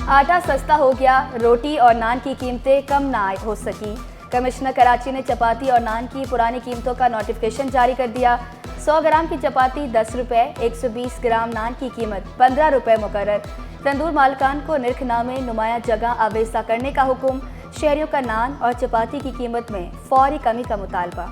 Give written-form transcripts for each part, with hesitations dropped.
आटा सस्ता हो गया, रोटी और नान की कीमतें कम ना हो सकी। कमिश्नर कराची ने चपाती और नान की पुरानी कीमतों का नोटिफिकेशन जारी कर दिया। 100 ग्राम की चपाती 10 रुपये, 120 ग्राम नान की कीमत 15 रुपये मुकर्रर। तंदूर मालकान को निर्खनामे नुमाया जगह आवेसा करने का हुक्म। शहरियों का नान और चपाती की कीमत में फौरी कमी का मुतालबा।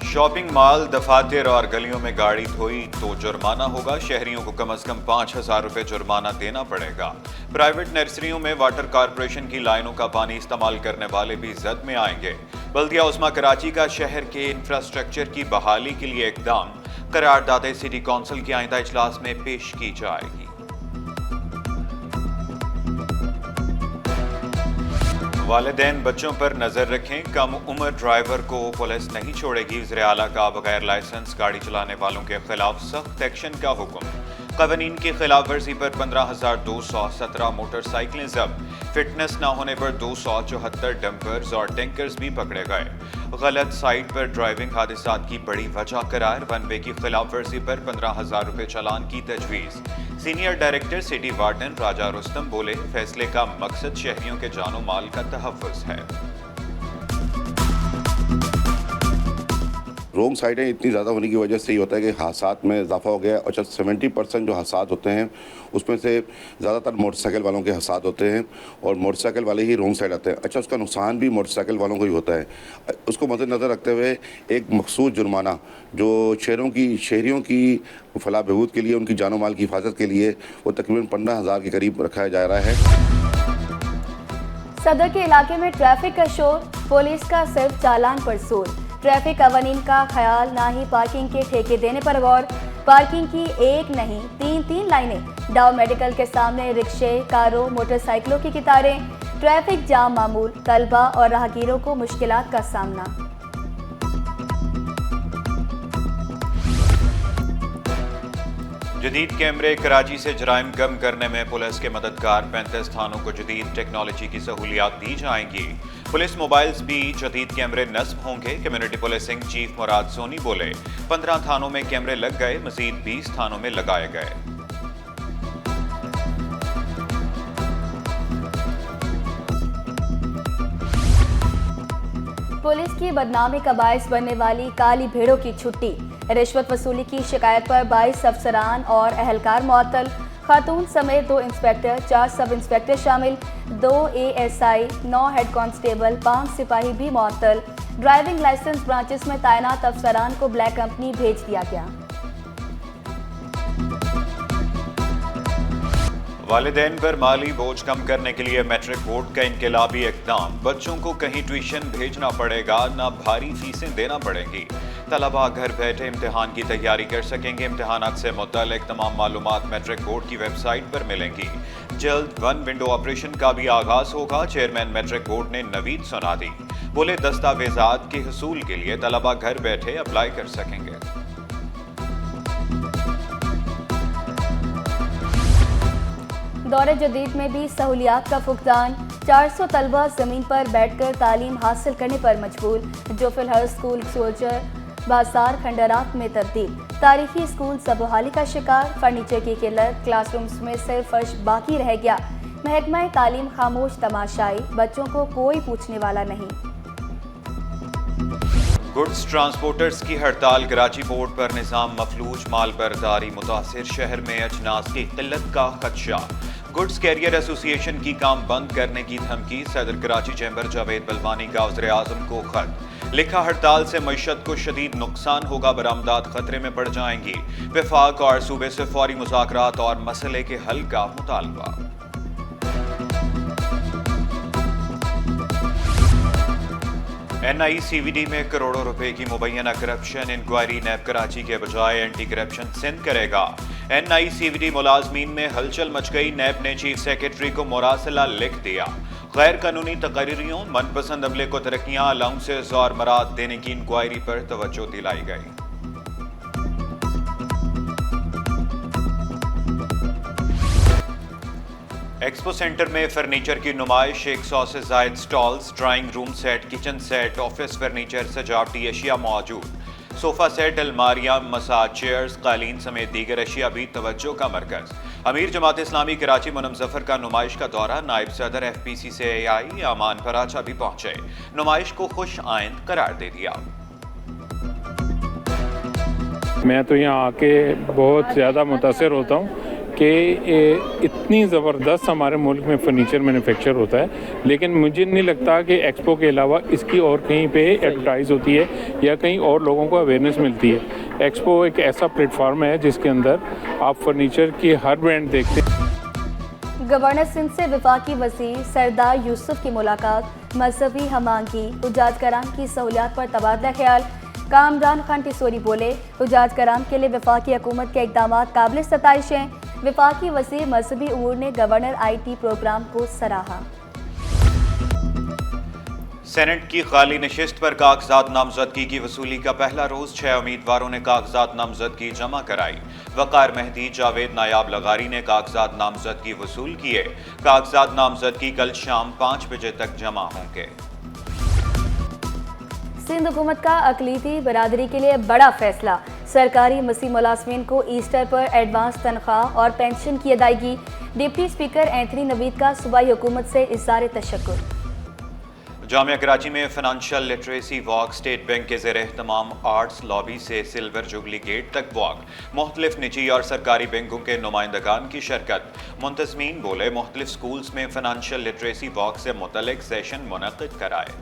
शॉपिंग मॉल, दफातर और गलियों में गाड़ी धोई तो जुर्माना होगा। शहरियों को कम से कम 5,000 रुपये जुर्माना देना पड़ेगा। प्राइवेट नर्सरियों में वाटर कॉरपोरेशन की लाइनों का पानी इस्तेमाल करने वाले भी जद में आएंगे। बल्दिया उस्मा कराची का शहर के इंफ्रास्ट्रक्चर की बहाली के लिए इकदाम। करारदाद सिटी कौंसिल के आइंदा इजलास में पेश की जाएगी। वालिदैन बच्चों पर नजर रखें, कम उम्र ड्राइवर को पुलिस नहीं छोड़ेगी। वज़ीर आला का बगैर लाइसेंस गाड़ी चलाने वालों के खिलाफ सख्त एक्शन का हुक्म। क़वानीन की खिलाफ वर्जी पर 15,217 मोटरसाइकिलें जब्त। फिटनेस न होने पर 274 डंपर्स और टैंकर्स भी पकड़े गए। गलत साइड पर ड्राइविंग हादसात की बड़ी वजह करार। वन वे की खिलाफ वर्जी पर 15,000 रुपये चालान की तजवीज़। सीनियर डायरेक्टर सिटी वार्डन राजा रुस्तम बोले, फैसले का मकसद शहरियों के जानो माल का तहफ़्फ़ुज़ है। रोंग साइडें इतनी ज़्यादा होने की वजह से ये होता है कि हादसात में इजाफा हो गया। और 70% जो हादसात होते हैं उसमें से ज़्यादातर मोटरसाइकिल वालों के हादसात होते हैं और मोटरसाइकिल वाले ही रोंग साइड आते हैं। अच्छा, उसका नुकसान भी मोटरसाइकिल वालों को ही होता है। उसको मद्देनज़र रखते हुए एक मखसूस जुर्माना जो शहरियों की फलाह बहबूद के लिए, उनकी जानो माल की हिफाजत के लिए, वो तकरीबन 15,000 के करीब रखा जा रहा है। सदर के इलाके में ट्रैफिक का शोर, पुलिस का सिर्फ चालान पर जोर। ट्रैफिक कवानीन का ख्याल, ना ही पार्किंग के ठेके देने पर गौर। पार्किंग की एक नहीं 3 लाइनें। डाव मेडिकल के सामने रिक्शे, कारों, मोटरसाइकिलों की कतारें। ट्रैफिक जाम मामूल, तलबा और राहगीरों को मुश्किलात का सामना। जदीद कैमरे कराची से जराइम कम करने में पुलिस के मददगार। 35 थानों को जदीद टेक्नोलॉजी की सहूलियात दी जाएंगी। पुलिस मोबाइल्स भी जदीद कैमरे नस्ब होंगे। कम्युनिटी पुलिसिंग चीफ मुराद सोनी बोले, 15 थानों में कैमरे लग गए, मजीद 20 थानों में लगाए गए। पुलिस की बदनामी का बायस बनने वाली काली भेड़ों की छुट्टी। रिश्वत वसूली की शिकायत पर 22 अफसरान और अहलकार मुअत्तल। खातून समेत 2 इंस्पेक्टर, 4 सब इंस्पेक्टर शामिल, 2 ASI, 9 हेड कांस्टेबल, 5 सिपाही भी मुअत्तल। ड्राइविंग लाइसेंस ब्रांचेस में तैनात अफसरान को ब्लैक कंपनी भेज दिया गया। वालिदैन पर माली बोझ कम करने के लिए मैट्रिक बोर्ड का इनकलाबी इक़दाम। बच्चों को कहीं ट्यूशन भेजना पड़ेगा, ना भारी फीसें देना पड़ेंगी। तलबा घर बैठे इम्तिहान की तैयारी कर सकेंगे। इम्तिहानात से मुतल्लिक़ तमाम मालूमात मैट्रिक बोर्ड की वेबसाइट पर मिलेंगी। जल्द वन विंडो ऑपरेशन का भी आगाज होगा। चेयरमैन मैट्रिक बोर्ड ने नवीद सुना दी। बोले, दस्तावेजात के हसूल के लिए तलबा घर बैठे अप्लाई कर सकेंगे। दौरे जदीद में भी सहूलियात का फुकदान। 400 तलबा ज़मीन पर बैठकर तालीम हासिल करने पर मजबूर। जो फिलहाल स्कूल सोल्जर बाजार खंडरात में तब्दील। तारीखी स्कूल सबहाली का शिकार। फर्नीचर की किल्लत, क्लासरूम्स में सिर्फ फर्श बाकी रह गया। महकमा तालीम खामोश तमाशाई, बच्चों को कोई पूछने वाला नहीं। गुड्स ट्रांसपोर्टर्स की हड़ताल। कराची पोर्ट पर निज़ाम मफलूज, माल बरदारी मुतासिर। शहर में अजनास की किल्लत का खदशा। गुड्स कैरियर एसोसिएशन की काम बंद करने की धमकी। सदर कराची चैम्बर जावेद बलवानी का वज़ीर आज़म को खत लिखा। हड़ताल से मईशत को शदीद नुकसान होगा, बरामदात खतरे में पड़ जाएंगी। वफाक और सूबे से फौरी मुज़ाकरात और मसले के हल का मुतालबा। NICVD में करोड़ों रुपए की मुबैना करप्शन इंक्वायरी नैब कराची के बजाय एंटी करप्शन सिंध करेगा। NICVD मुलाजमीन में हलचल मच गई। नैब ने चीफ सेक्रेटरी को मुरासला लिख दिया। गैर कानूनी तकरीरियों, मनपसंद अमले को तरक्कियां, अलाउंसेस और मराद देने की इंक्वायरी पर तवज्जो दिलाई गई। एक्सपो सेंटर में फर्नीचर की नुमाइश। 100 से जायद stalls, drawing room set, kitchen set, office furniture, सजावटी अशिया मौजूद। सोफा सेट, अलमारियां, मसाज चेयर्स, कालीन समेत दीगर अशिया भी तवज्जो का मरकज। अमीर जमात इस्लामी कराची मुनम जफर का नुमाइश का दौरा। नायब सदर FPC से AI अमान फराचा भी पहुंचे, नुमाइश को खुश आइंद करार दे दिया। मैं तो यहाँ आके बहुत ज़्यादा मुतासर होता हूँ कि इतनी ज़बरदस्त हमारे मुल्क में फ़र्नीचर मैन्युफैक्चर होता है, लेकिन मुझे नहीं लगता कि एक्सपो के अलावा इसकी और कहीं पे एडवर्टाइज़ होती है या कहीं और लोगों को अवेयरनेस मिलती है। एक्सपो एक ऐसा प्लेटफार्म है जिसके अंदर आप फर्नीचर की हर ब्रांड देखते हैं। गवर्नर सिंध से वफाकी वज़ीर सरदार यूसुफ की मुलाकात, मजहबी हमांगी, हुज्जाज कराम की सहूलियात पर तबादला ख्याल। कामरान खान टिसोरी बोले, हुज्जाज कराम के लिए वफाकी हुकूमत के इक़दाम काबिल सताइश हैं। वफाकी वज़ीर मजहबी उमूर ने गवर्नर IT प्रोग्राम को सराहा। सेनेट की खाली नशिस्त पर कागजात नामजदगी की वसूली का पहला रोज 6 उम्मीदवारों ने कागजात नामजदगी जमा कराई। वकार मेहदी, जावेद नायाब लगारी ने कागजात नामजदगी वसूल किए। कागजात नामजदगी कल शाम 5 बजे तक जमा होंगे। सिंध हुकूमत का अकलीती बरादरी के लिए बड़ा फैसला, सरकारी मसी मुलाजमीन को ईस्टर पर एडवांस तनख्वाह और पेंशन की अदायगी। डिप्टी स्पीकर एंथनी नवीद का सूबाई हुकूमत से इज़हार तशक्कुर। जामिया कराची में financial literacy walk, state bank के ज़ेर एहतमाम आर्ट्स लॉबी से सिल्वर जुबली गेट तक वॉक। मुख्तलिफ निजी और सरकारी बैंकों के नुमाइंदगान की शिरकत। मुंतज़मीन बोले, मुख्तलिफ स्कूल्स में फाइनेंशियल लिटरेसी वॉक से मुतल्लिक सेशन मुनक़िद कराए।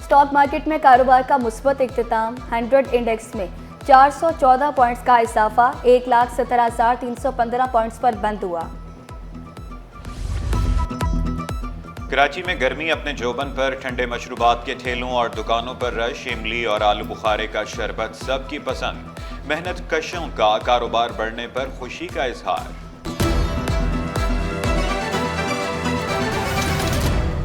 स्टॉक मार्केट में कारोबार का मुस्बत इख्तिताम। 100 इंडेक्स में 414 पॉइंट्स का इजाफा, 1,17,315 पॉइंट्स पर बंद हुआ। कराची में गर्मी अपने जोबन पर, ठंडे मशरूबात के ठेलों और दुकानों पर रश। इमली और आलू बुखारे का शरबत सबकी पसंद। मेहनत कशों का कारोबार बढ़ने पर खुशी का इजहार।